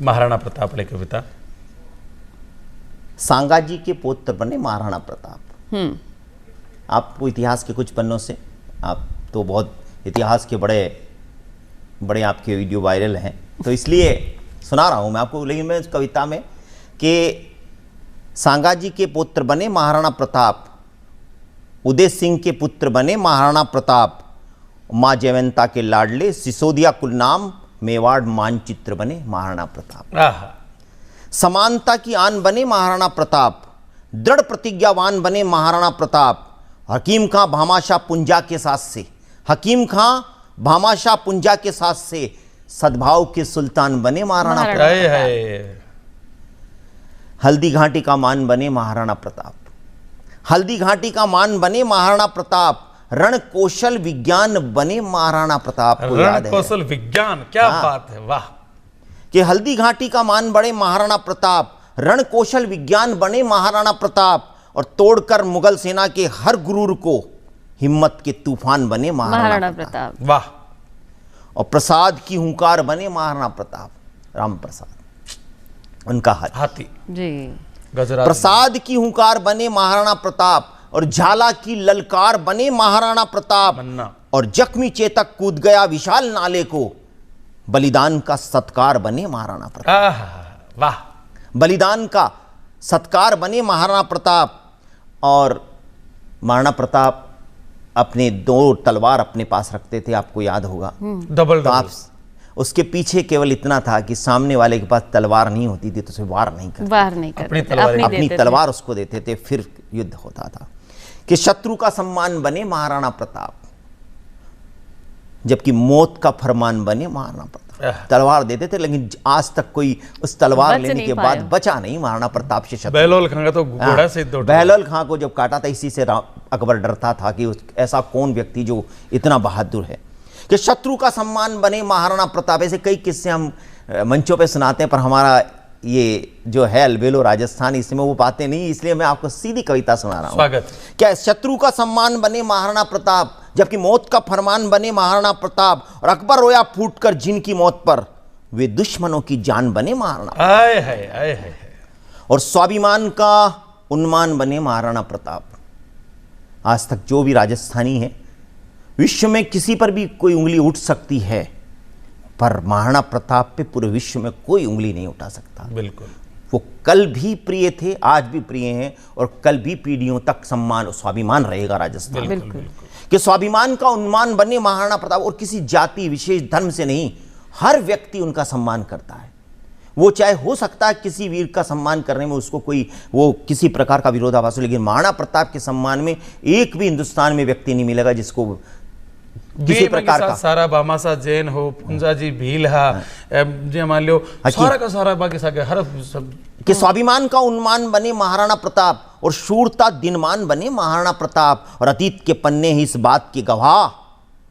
महाराणा प्रताप वाले कविता। सांगाजी के पुत्र बने महाराणा प्रताप। आपको इतिहास के कुछ पन्नों से, आप तो बहुत इतिहास के बड़े बड़े आपके वीडियो वायरल हैं, तो इसलिए सुना रहा हूँ मैं आपको। लेकिन मैं इस कविता में कि सांगाजी के पुत्र बने महाराणा प्रताप, उदय सिंह के पुत्र बने महाराणा प्रताप, माँ जयवंता के लाडले सिसोदिया कुल नाम, मेवाड़ मानचित्र बने महाराणा प्रताप। समानता की आन बने महाराणा प्रताप, दृढ़ प्रतिज्ञावान बने महाराणा प्रताप, हकीम खां भामाशाह पुंजा के साथ से, हकीम खां भामाशाह पुंजा के साथ से सद्भाव के सुल्तान बने महाराणा प्रताप। हल्दी घाटी का मान बने महाराणा प्रताप, हल्दी घाटी का मान बने महाराणा प्रताप, रण कौशल विज्ञान बने महाराणा प्रताप। रण कौशल विज्ञान, क्या बात है, वाह। कि हल्दी घाटी का मान बड़े महाराणा प्रताप, रण कौशल विज्ञान बने महाराणा प्रताप, और तोड़कर मुगल सेना के हर गुरूर को हिम्मत के तूफान बने महाराणा प्रताप। वाह। और प्रसाद की हुंकार बने महाराणा प्रताप, राम प्रसाद उनका हाथी जी। प्रसाद की हुंकार बने महाराणा प्रताप, और झाला की ललकार बने महाराणा प्रताप, और जख्मी चेतक कूद गया विशाल नाले को, बलिदान का सत्कार बने महाराणा प्रताप। वाह। बलिदान का सत्कार बने महाराणा प्रताप। और महाराणा प्रताप अपने 2 तलवार अपने पास रखते थे, आपको याद होगा, डबल। तो आप उसके पीछे केवल इतना था कि सामने वाले के पास तलवार नहीं होती थी तो उसे वार नहीं करते, अपनी तलवार उसको देते थे, फिर युद्ध होता था। कि शत्रु का सम्मान बने महाराणा प्रताप, जबकि मौत का फरमान बने महाराणा प्रताप। तलवार देते थे लेकिन आज तक कोई उस तलवार लेने के बाद बचा नहीं महाराणा प्रताप से शत्रु। बहलोल खां का तो घोड़ा से बहलोल खां को जब काटा था, इसी से अकबर डरता था कि ऐसा कौन व्यक्ति जो इतना बहादुर है। कि शत्रु का सम्मान बने महाराणा प्रताप। ऐसे कई किस्से हम मंचों पे सुनाते हैं, पर हमारा ये जो है अलबेलो राजस्थान, इसमें वो बातें नहीं, इसलिए मैं आपको सीधी कविता सुना रहा हूँ। स्वागत। क्या शत्रु का सम्मान बने महाराणा प्रताप, जबकि मौत का फरमान बने महाराणा प्रताप, और अकबर रोया फूटकर जिनकी मौत पर, वे दुश्मनों की जान बने महाराणा। आए है। और स्वाभिमान का उन्मान बने महाराणा प्रताप। आज तक जो भी राजस्थानी है, विश्व में किसी पर भी कोई उंगली उठ सकती है, पर महाराणा प्रताप पे पूरे विश्व में कोई उंगली नहीं उठा सकता। बिल्कुल। वो कल भी प्रिय थे, आज भी प्रिय हैं, और कल भी पीढ़ियों तक सम्मान स्वाभिमान रहेगा राजस्थान। बिल्कुल। कि स्वाभिमान का उन्मान बने महाराणा प्रताप, और किसी जाति विशेष धर्म से नहीं, हर व्यक्ति उनका सम्मान करता है। वो चाहे हो सकता है किसी वीर का सम्मान करने में उसको कोई वो किसी प्रकार का विरोधाभास हो, लेकिन महाराणा प्रताप के सम्मान में एक भी हिंदुस्तान में व्यक्ति नहीं मिलेगा जिसको किसी प्रकार का। सारा भामाशाह जैन हो, पुंजा जी भील हा, जी मान लो सारा का सारा बाकी सारे हर सब। कि स्वाभिमान का उन्मान बने महाराणा प्रताप, और शूरता दिनमान बने महाराणा प्रताप, और अतीत के पन्ने ही इस बात के गवाह,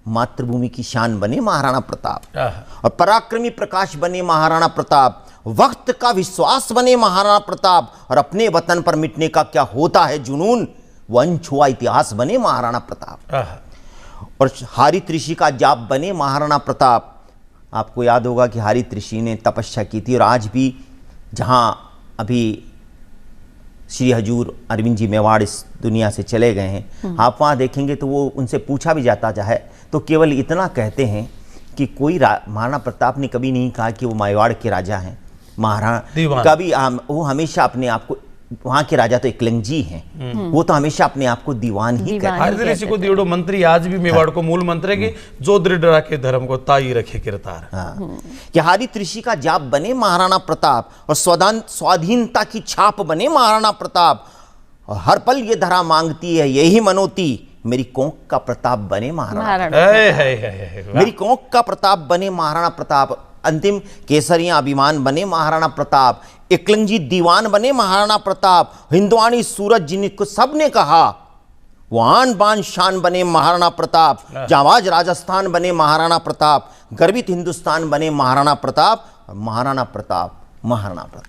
मातृभूमि की शान बने महाराणा प्रताप। और पराक्रमी प्रकाश बने महाराणा प्रताप, वक्त का विश्वास बने महाराणा प्रताप, और अपने वतन पर मिटने का क्या होता है जुनून, वो अनछुआ इतिहास बने महाराणा प्रताप। और हारित ऋषि का जाप बने महाराणा प्रताप। आपको याद होगा कि हारित ऋषि ने तपस्या की थी, और आज भी जहां अभी श्री हजूर अरविंद जी मेवाड़ इस दुनिया से चले गए हैं, आप वहाँ देखेंगे तो वो उनसे पूछा भी जाता है तो केवल इतना कहते हैं कि कोई महाराणा प्रताप ने कभी नहीं कहा कि वो मेवाड़ के राजा हैं, महाराणा कभी वो हमेशा अपने आप को, वहाँ के राजा तो एकलंजी हैं, वो तो हमेशा अपने आप को दीवान ही कहते हैं। को दियोड़ो मंत्री आज भी मेवाड़ को मूल मंत्र है कि जो दृढ़ रखे धर्म को ताई रखे किरतार। कि हारित ऋषि का जाप बने महाराणा प्रताप, और स्वाधीनता की छाप बने महाराणा प्रताप, और हर पल ये धरा मांगती है यही मनोती, मेरी कोंक का प्रताप बने महाराणा। मेरी कोंक का प्रताप बने महाराणा प्रताप। अंतिम केसरियां अभिमान बने महाराणा प्रताप, एकलंजी दीवान बने महाराणा प्रताप, हिंदवानी सूरज जिनको सबने कहा, वो आन बान शान बने महाराणा प्रताप, जाबाज राजस्थान बने महाराणा प्रताप, गर्वित हिंदुस्तान बने महाराणा प्रताप, और महाराणा प्रताप महाराणा प्रताप।